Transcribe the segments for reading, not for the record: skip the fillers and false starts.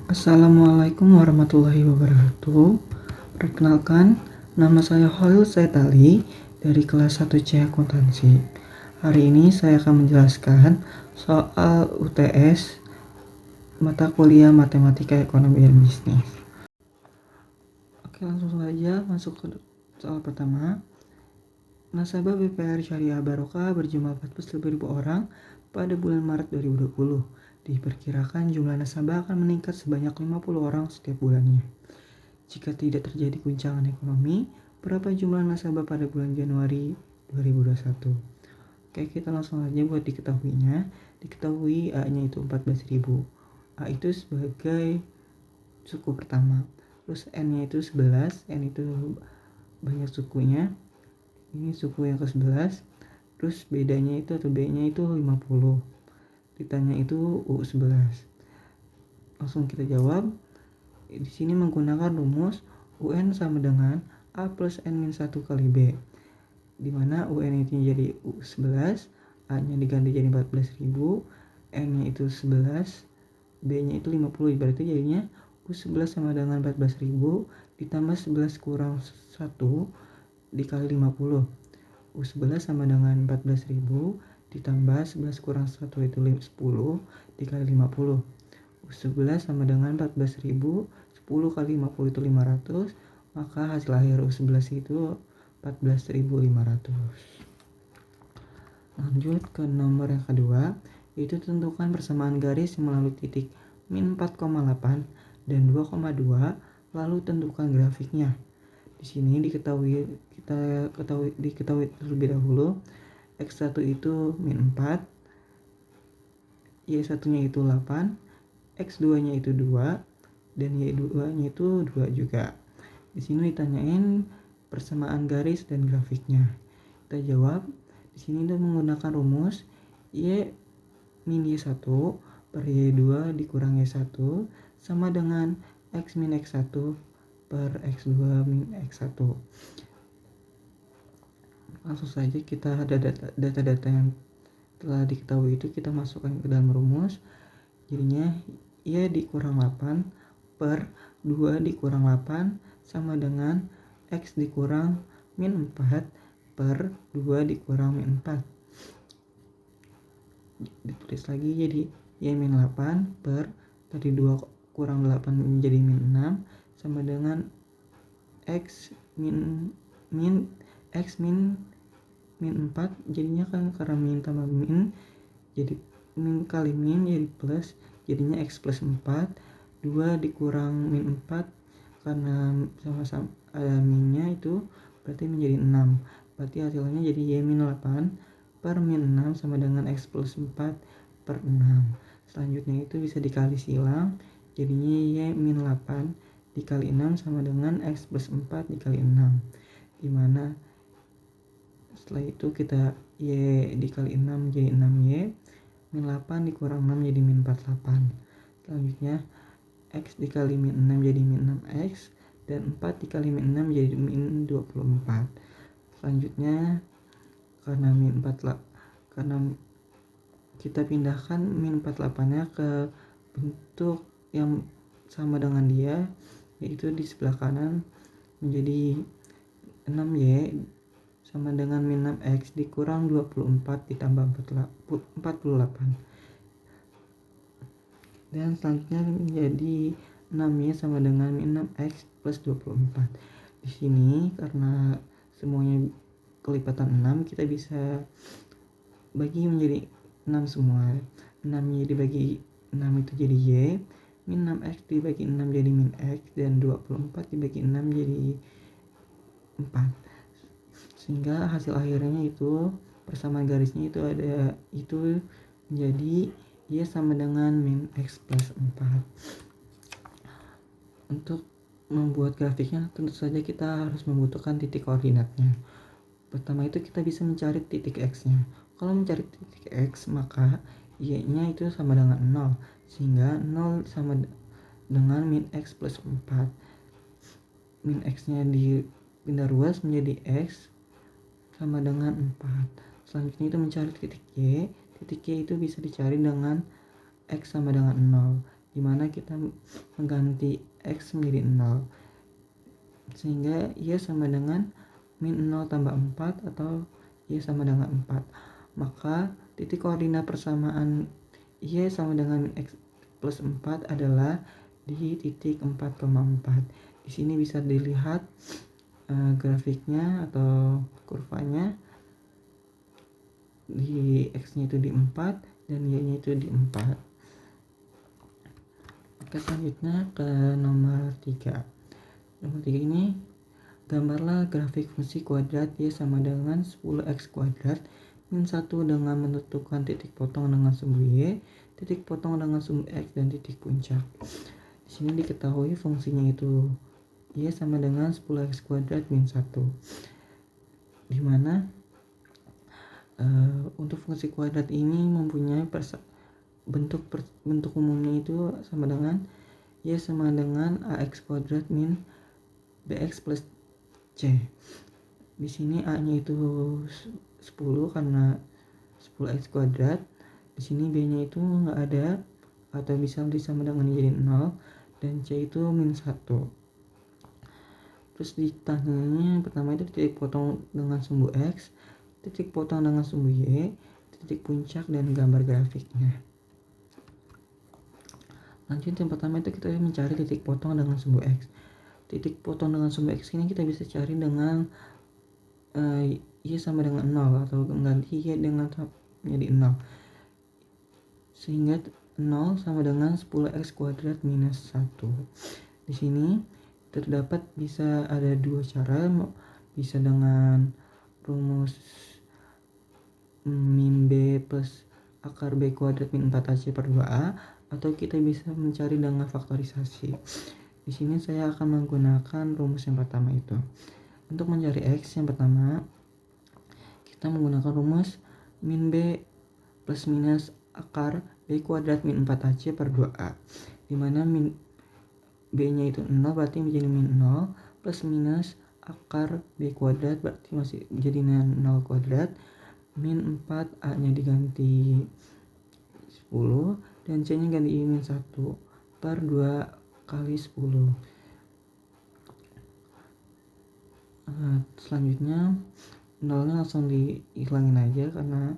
Assalamualaikum warahmatullahi wabarakatuh. Perkenalkan, nama saya Khalil Saitali dari kelas 1C Akuntansi. Hari ini saya akan menjelaskan soal UTS mata kuliah Matematika Ekonomi dan Bisnis. Oke, langsung saja masuk ke soal pertama. Nasabah BPR Syariah Barokah berjumlah 41.000 orang pada bulan Maret 2020. Diperkirakan jumlah nasabah akan meningkat sebanyak 50 orang setiap bulannya. Jika tidak terjadi guncangan ekonomi, berapa jumlah nasabah pada bulan Januari 2021? Oke, kita langsung aja buat diketahuinya. Diketahui A-nya itu 14.000. A itu sebagai suku pertama. Terus N-nya itu 11, N itu banyak sukunya. Ini suku yang ke-11. Terus bedanya itu atau B-nya itu 50. Ditanya itu U11. Langsung kita jawab. Di sini menggunakan rumus UN sama dengan A plus N-1 kali B, di mana UN itu jadi U11, A-nya diganti jadi 14.000, N-nya itu 11, B-nya itu 50, berarti jadinya U11 sama dengan 14.000 ditambah 11 kurang 1 dikali 50. U11 sama dengan 14.000 ditambah 11 kurang 1 itu 10 dikali 50. U11 sama dengan 14.000, 10 kali 50 itu 500, maka hasil akhir U11 itu 14.500. Lanjut ke nomor yang kedua, yaitu tentukan persamaan garis melalui titik min 4,8 dan 2,2, lalu tentukan grafiknya. Di sini diketahui terlebih dahulu X1 itu min 4, Y1 nya itu 8, X2 nya itu 2, dan Y2 nya itu 2 juga. Di sini ditanyain persamaan garis dan grafiknya. Kita jawab. Di sini kita menggunakan rumus Y min Y1 per Y2 dikurang Y1 sama dengan X min X1 per X2 min X1. Langsung saja kita ada data-data yang telah diketahui itu kita masukkan ke dalam rumus. Jadinya Y dikurang 8 per 2 dikurang 8 sama dengan X dikurang min 4 per 2 dikurang min 4. Ditulis lagi jadi Y min 8 per tadi 2 kurang 8 menjadi min 6 sama dengan X min X min 4, jadinya kan karena min tambah min jadi min kali min jadi plus, jadinya X plus 4, 2 dikurang min 4 karena sama-sama ada minnya itu berarti menjadi 6, berarti hasilnya jadi Y min 8 per min 6 sama dengan X plus 4 per 6. Selanjutnya itu bisa dikali silang, jadinya Y min 8 dikali 6 sama dengan X plus 4 dikali 6, dimana setelah itu kita Y dikali 6 jadi 6Y, min 8 dikurang 6 jadi min 48. Selanjutnya X dikali min 6 jadi min 6X, dan 4 dikali min 6 jadi min 24. Selanjutnya karena kita pindahkan min 48 nya ke bentuk yang sama dengan dia, yaitu di sebelah kanan menjadi 6Y sama dengan min 6X dikurang 24 ditambah 48. Dan selanjutnya menjadi 6Y sama dengan min 6X plus 24. Di sini karena semuanya kelipatan 6, kita bisa bagi menjadi 6 semua. 6Y dibagi 6 itu jadi Y, min 6X dibagi 6 jadi min X, dan 24 dibagi 6 jadi 4. Sehingga hasil akhirnya itu persamaan garisnya itu ada itu menjadi Y sama dengan min X plus 4. Untuk membuat grafiknya tentu saja kita harus membutuhkan titik koordinatnya. Pertama itu kita bisa mencari titik X nya. Kalau mencari titik X maka Y nya itu sama dengan 0, sehingga 0 sama dengan min X plus 4. Min X nya dipindah ruas menjadi X sama dengan 4. Selanjutnya itu mencari titik Y. Titik Y itu bisa dicari dengan X sama dengan 0. dimana kita mengganti X menjadi 0, sehingga Y sama dengan min 0 tambah 4 atau Y sama dengan 4. Maka titik koordinat persamaan Y sama dengan min X plus 4 adalah di titik 4,4. Di sini bisa dilihat grafiknya atau kurvanya. Di X-nya itu di 4 dan Y-nya itu di 4. Oke, selanjutnya ke nomor 3. Nomor 3 ini, gambarlah grafik fungsi kuadrat Y sama dengan 10x kuadrat min 1 dengan menentukan titik potong dengan sumbu Y, titik potong dengan sumbu X, dan titik puncak. Di sini diketahui fungsinya itu Y sama dengan 10x kuadrat min 1, dimana untuk fungsi kuadrat ini mempunyai bentuk umumnya itu sama dengan Y sama dengan AX kuadrat min BX plus C. Di sini A-nya itu 10 karena 10x kuadrat. Di sini B-nya itu nggak ada atau bisa disama dengan jadi 0, dan C itu min 1. Terus ditanyanya pertama itu titik potong dengan sumbu X, titik potong dengan sumbu Y, titik puncak, dan gambar grafiknya. Lanjut, yang pertama itu kita mencari titik potong dengan sumbu X. Titik potong dengan sumbu X ini kita bisa cari dengan Y sama dengan 0 atau mengganti Y dengan menjadi 0, sehingga 0 sama dengan 10x kuadrat minus 1. Di sini terdapat bisa ada dua cara, bisa dengan rumus min B plus akar B kuadrat min 4AC per 2A, atau kita bisa mencari dengan faktorisasi. Di sini saya akan menggunakan rumus yang pertama itu. Untuk mencari X yang pertama, kita menggunakan rumus min B plus minus akar B kuadrat min 4AC per 2A, dimana min B-nya itu 0 berarti menjadi min 0, plus minus akar B kuadrat berarti masih jadi 0 kuadrat, min 4, A-nya diganti 10, dan C-nya ganti min 1 per 2 kali 10. Selanjutnya 0-nya langsung dihilangin aja karena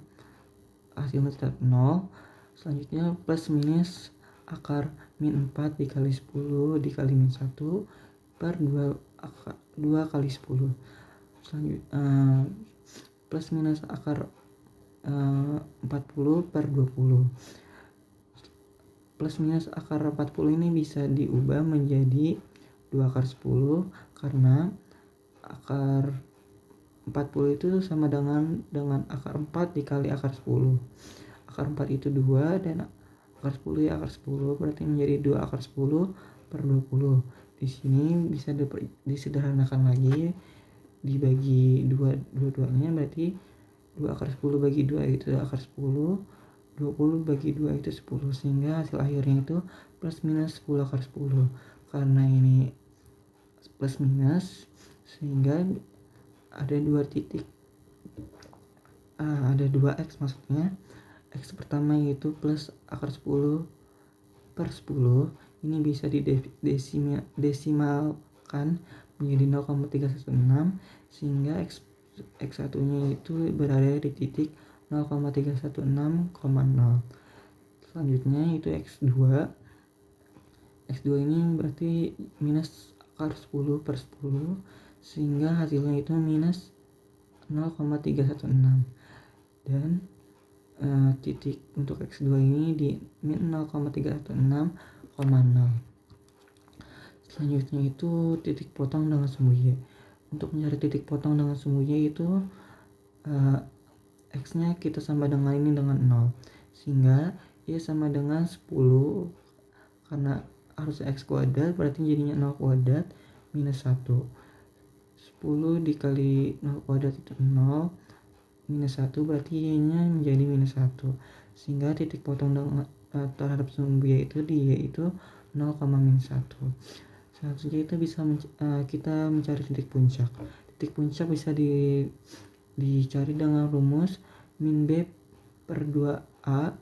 hasilnya tetap 0. Selanjutnya plus minus akar min 4 dikali 10 dikali min 1 per 2 kali 10. Selanjutnya plus minus akar 40 per 20. Plus minus akar 40 ini bisa diubah menjadi 2 akar 10 karena akar 40 itu sama dengan akar 4 dikali akar 10. Akar 4 itu 2 dan akar 10 ya akar 10 berarti menjadi 2 akar 10 per 20. Di sini bisa disederhanakan lagi, dibagi dua-duanya berarti 2 akar 10 bagi 2 itu akar 10, 20 bagi 2 itu 10, sehingga hasil akhirnya itu plus minus 10 akar 10. Karena ini plus minus sehingga ada dua titik, ada 2x maksudnya. X pertama yaitu plus akar 10 per 10, ini bisa didesimalkan menjadi 0,316, sehingga X1 nya itu berada di titik 0,316,0. Selanjutnya itu X2 ini berarti minus akar 10 per 10, sehingga hasilnya itu minus 0,316, dan titik untuk X2 ini di min 0,316,0. Selanjutnya itu titik potong dengan sumbu Y. Untuk mencari titik potong dengan sumbu Y itu X-nya kita sama dengan ini dengan 0, sehingga Y sama dengan 10 karena harus X kuadrat berarti jadinya 0 kuadrat minus 1. 10 dikali 0 kuadrat itu 0, minus 1 berarti Y-nya menjadi minus 1, sehingga titik potong dengan terhadap sumbu Y itu di Y itu 0,-1. Selanjutnya itu bisa kita mencari titik puncak. Titik puncak bisa dicari dengan rumus min B per 2A,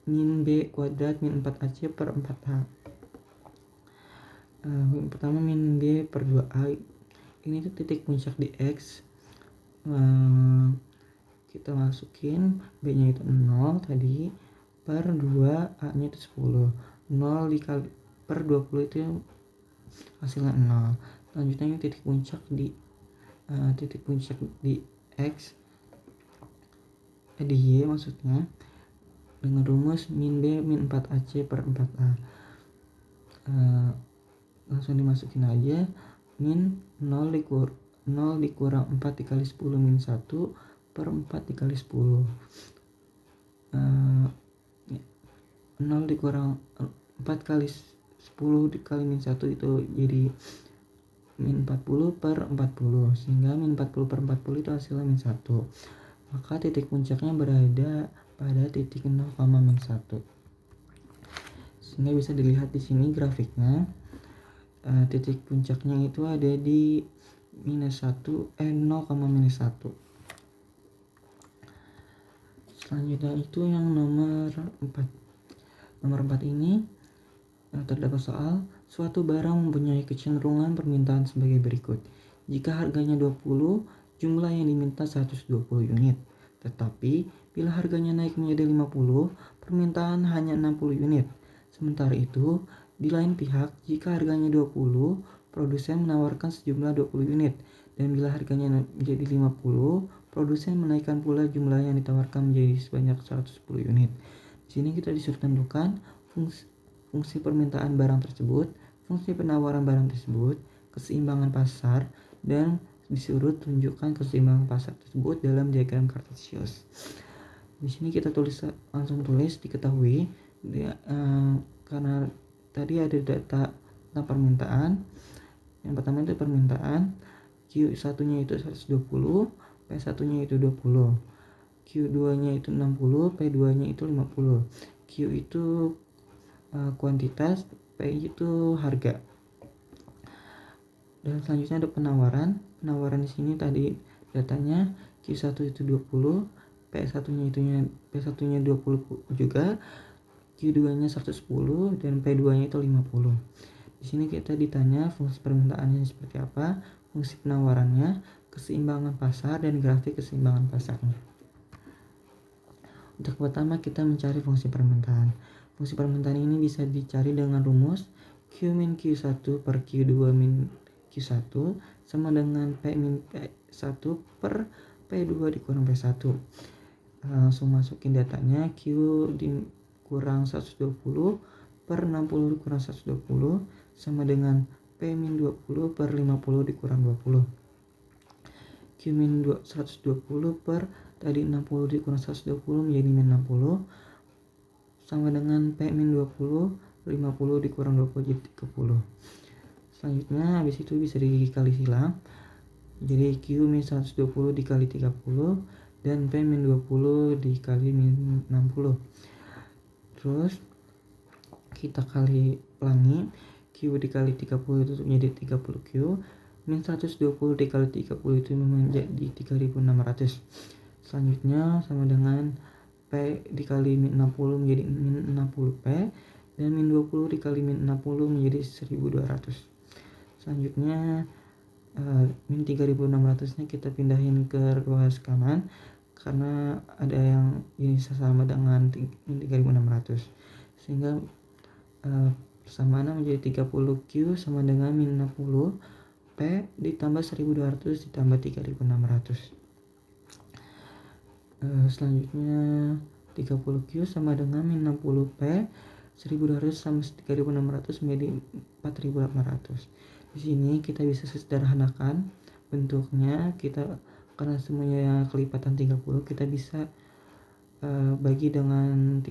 min B kuadrat min 4AC per 4A. Yang pertama min B per 2A, ini tuh titik puncak di X. Kita masukin B nya itu 0 tadi, per 2 A nya itu 10. 0 dikali per 20 itu hasilnya 0. Selanjutnya ini titik puncak di X, di Y maksudnya, dengan rumus min B min 4AC per 4A. Langsung dimasukin aja, min 0 dikurang 4 dikali 10 min 1 per 4 dikali 10. 0 dikurang 4 kali 10 dikali min 1 itu jadi min 40 per 40, sehingga min 40 per 40 itu hasilnya min 1. Maka titik puncaknya berada pada titik 0, min 1. Sehingga bisa dilihat di sini grafiknya, titik puncaknya itu ada di minus 1, 0, minus 1. Selanjutnya itu yang nomor 4. Nomor 4 ini terdapat soal, suatu barang mempunyai kecenderungan permintaan sebagai berikut. Jika harganya 20, jumlah yang diminta 120 unit. Tetapi bila harganya naik menjadi 50, permintaan hanya 60 unit. Sementara itu, di lain pihak, jika harganya 20, produsen menawarkan sejumlah 20 unit. Dan bila harganya menjadi 50, produsen menaikkan pula jumlah yang ditawarkan menjadi sebanyak 110 unit. Di sini kita disuruh tentukan fungsi permintaan barang tersebut, fungsi penawaran barang tersebut, keseimbangan pasar, dan disuruh tunjukkan keseimbangan pasar tersebut dalam diagram kartesius. Di sini kita langsung tulis diketahui karena tadi ada data tentang permintaan. Yang pertama itu permintaan, Q1 nya itu 120, P1 nya itu 20, Q2 nya itu 60, P2 nya itu 50. Q itu kuantitas, P itu harga. Dan selanjutnya ada penawaran. Penawaran di sini tadi datanya Q1 itu 20, P1 nya 20 juga, Q2 nya 110, dan P2 nya itu 50. Di sini kita ditanya fungsi permintaannya seperti apa, fungsi penawarannya, keseimbangan pasar, dan grafik keseimbangan pasarnya. Untuk pertama kita mencari fungsi permintaan. Fungsi permintaan ini bisa dicari dengan rumus Q min Q1 per Q2 min Q1 sama dengan P min P1 per P2 dikurang P1. Langsung masukin datanya, Q dikurang 120 per 60 dikurang 120 sama dengan P min 20 per 50 dikurang 20. Q min 120 per tadi 60 dikurang 120 menjadi min 60 sama dengan P min 20, 50 dikurang 20 jadi 30. Selanjutnya habis itu bisa dikali silang, jadi Q min 120 dikali 30 dan P min 20 dikali min 60. Terus kita kali ulangi, Q dikali 30 itu menjadi 30 Q, min 120 dikali 30 itu menjadi 3600. Selanjutnya sama dengan P dikali min 60 menjadi min 60 P, dan min 20 dikali min 60 menjadi 1200. Selanjutnya min 3600 nya kita pindahin ke ruas kanan karena ada yang ini sama dengan min 3600, sehingga persamaan menjadi 30 Q sama dengan min 60 P ditambah 1200 ditambah 3600. Selanjutnya 30 Q sama dengan min 60 P, 1200 sama 3600 menjadi 4800. Di sini kita bisa sederhanakan bentuknya, karena semuanya kelipatan 30, kita bisa bagi dengan 30.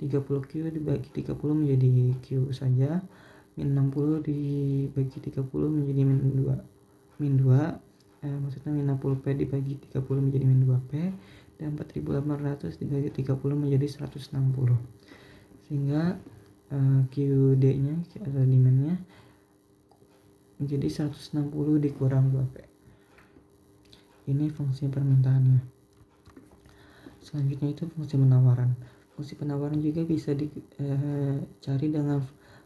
30 Q dibagi 30 menjadi Q saja, min 60 dibagi 30 menjadi min 2, maksudnya min 60 P dibagi 30 menjadi min 2 P, dan 4800 dibagi 30 menjadi 160, sehingga QD nya atau demand-nya menjadi 160 dikurang 2 P. Ini fungsi permintaannya. Selanjutnya itu fungsi penawaran. Fungsi penawaran juga bisa dicari dengan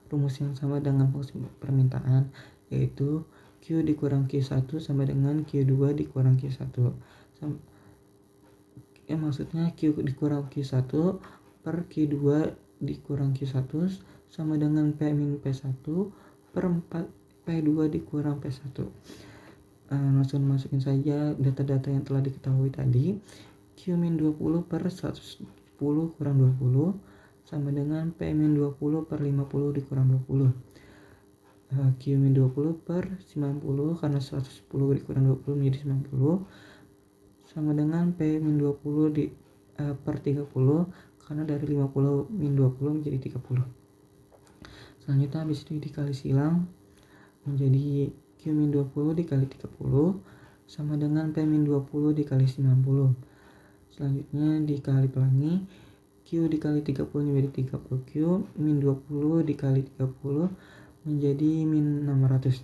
rumus yang sama dengan fungsi permintaan, yaitu Q dikurang Q1 sama dengan Q2 dikurang Q1. Maksudnya Q dikurang Q1 per Q2 dikurang Q1 sama dengan P min P1 per 4 P2 dikurang P1. Langsung masukin saja data-data yang telah diketahui tadi. Q min 20 per 110 kurang 20 sama dengan P min 20 per 50 dikurang 20. Q min 20 per 90 karena 110 dikurang 20 menjadi 90 sama dengan P min 20 per 30 karena dari 50 min 20 menjadi 30. Selanjutnya habis itu dikali silang menjadi Q min 20 dikali 30 sama dengan P min 20 dikali 90. Selanjutnya dikali pelangi, Q dikali 30 menjadi 30 Q, min 20 dikali 30 menjadi min 600.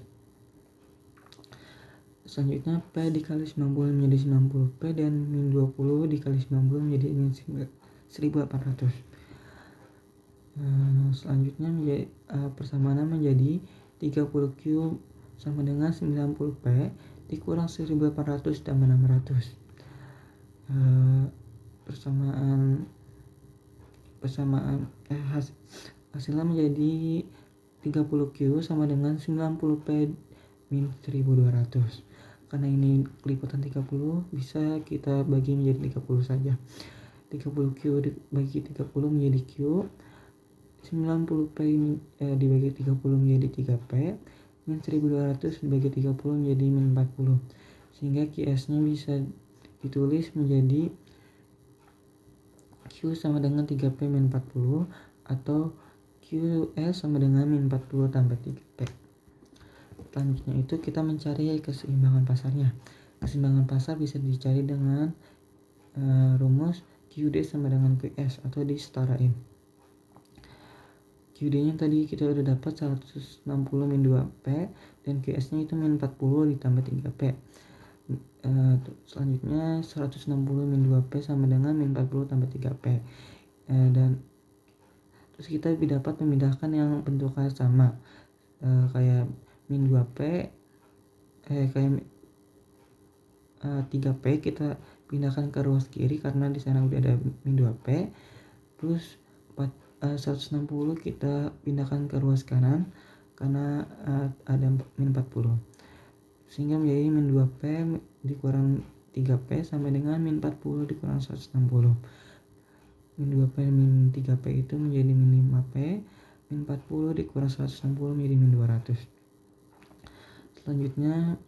Selanjutnya P dikali 90 menjadi 90 P dan min 20 dikali 90 menjadi min 1800. Selanjutnya persamaan menjadi 30 Q sama dengan 90 P dikurang 1800 tambah 600. Hasilnya menjadi 30 Q sama dengan 90 P min 1200. Karena ini kelipatan 30, bisa kita bagi menjadi 30 saja. 30 Q dibagi 30 menjadi Q, 90 P dibagi 30 menjadi 3 P, min 1200 dibagi 30 menjadi min 40. Sehingga QS nya bisa ditulis menjadi Q sama dengan 3P min 40 atau QS sama dengan min 40 tambah 3P. Selanjutnya itu kita mencari keseimbangan pasarnya. Keseimbangan pasar bisa dicari dengan rumus QD sama dengan QS atau disetarain. QD nya tadi kita udah dapat 160 min 2P dan QS nya itu min 40 ditambah 3P. Selanjutnya 160 min 2P sama dengan min 40 tambah 3P. Dan terus kita dapat memindahkan yang bentuknya sama, kayak min 2P kayak 3P kita pindahkan ke ruas kiri karena di sana udah ada min 2P. Terus 160 kita pindahkan ke ruas kanan karena ada min 40. Sehingga menjadi min 2P dikurang 3P sama dengan min 40 dikurang 160. Min 2P min 3P itu menjadi min 5P, min 40 dikurang 160 menjadi min 200. Selanjutnya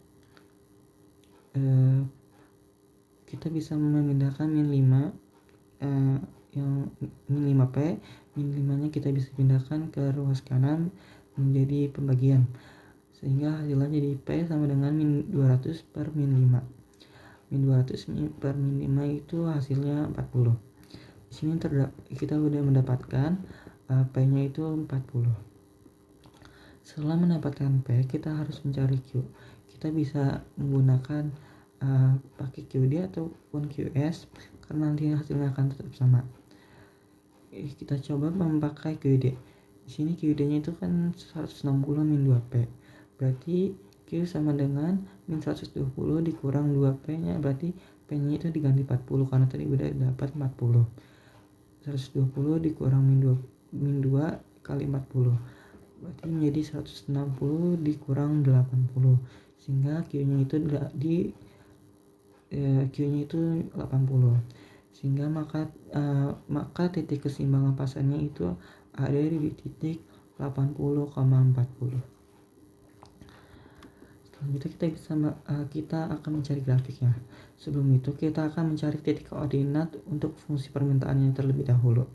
kita bisa memindahkan min 5 yang min 5P, min 5 nya kita bisa pindahkan ke ruas kanan menjadi pembagian. Sehingga hasilnya jadi P sama dengan min 200 per min 5. Min 200 per min 5 itu hasilnya 40. Di sini kita sudah mendapatkan P-nya itu 40. Setelah mendapatkan P, kita harus mencari Q. Kita bisa menggunakan pakai QD ataupun QS karena nanti hasilnya akan tetap sama. Kita coba memakai QD. Di sini QD-nya itu kan 160 min 2P. Berarti Q sama dengan min 120 dikurang 2P-nya, berarti P-nya itu diganti 40 karena tadi udah dapat 40. 120 dikurang min 2 kali 40. Berarti menjadi 160 dikurang 80. Sehingga Q-nya itu Q-nya itu 80. Sehingga maka titik keseimbangan pasarnya itu ada di titik 80,40. Selanjutnya kita akan mencari grafiknya. Sebelum itu kita akan mencari titik koordinat untuk fungsi permintaannya terlebih dahulu,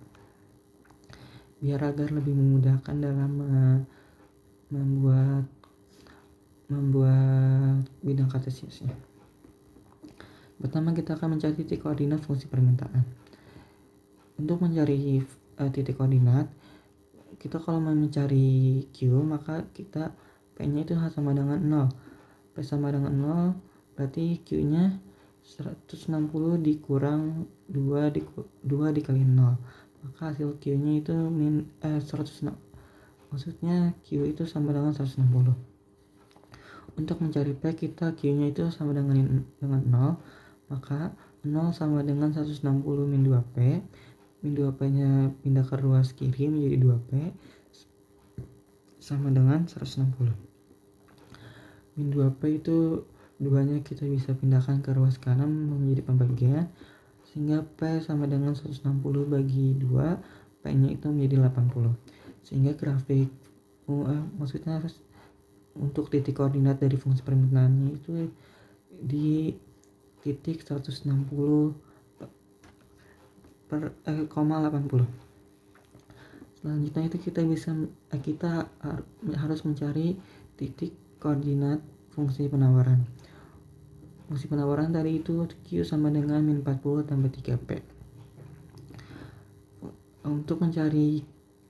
biar agar lebih memudahkan dalam membuat bidang kartesiusnya. Pertama kita akan mencari titik koordinat fungsi permintaan. Untuk mencari titik koordinat, kita kalau mau mencari Q maka kita P-nya itu sama dengan 0. P sama dengan 0 berarti Q-nya 160 dikurang 2 dikali 0. maka hasil Q-nya itu 106. Maksudnya Q itu sama dengan 160. Untuk mencari P, kita Q-nya itu sama dengan 0, maka 0 sama dengan 160 min 2P. Min 2P-nya pindah ke ruas kiri menjadi 2P sama dengan 160. Min 2P itu duanya kita bisa pindahkan ke ruas kanan menjadi pembagian, sehingga P sama dengan 160 bagi 2, P-nya itu menjadi 80. Sehingga grafik maksudnya untuk titik koordinat dari fungsi permintaannya itu di titik 160 per 80. Selanjutnya itu kita harus mencari titik koordinat fungsi penawaran. Fungsi penawaran tadi itu Q sama dengan min 40 tambah 3P. Untuk mencari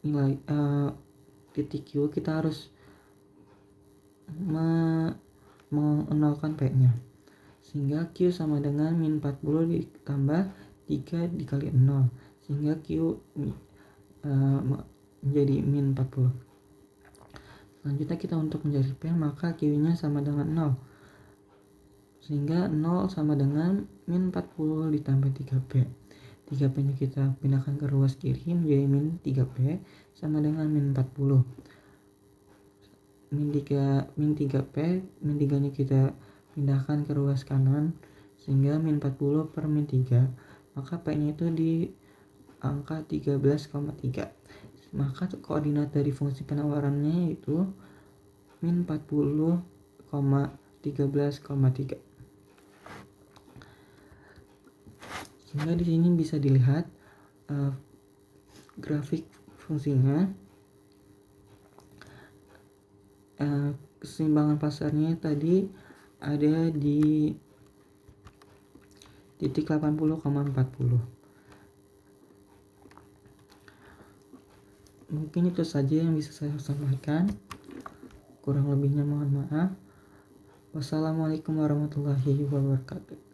nilai titik Q, kita harus menolkan P-nya, sehingga Q sama dengan min 40 ditambah 3 dikali 0, sehingga Q menjadi min 40. Selanjutnya kita untuk mencari P, maka Q nya sama dengan 0, sehingga 0 sama dengan min 40 ditambah 3P. 3P nya kita pindahkan ke ruas kiri menjadi min 3P sama dengan min 40. Min 3P, min 3 nya kita pindahkan ke ruas kanan sehingga min 40 per min 3, maka P nya itu di angka 13,3. Maka koordinat dari fungsi penawarannya itu min 40,13,3. Sehingga di sini bisa dilihat grafik fungsinya. Keseimbangan pasarnya tadi ada di titik 80,40. Mungkin itu saja yang bisa saya sampaikan, kurang lebihnya mohon maaf. Wassalamualaikum warahmatullahi wabarakatuh.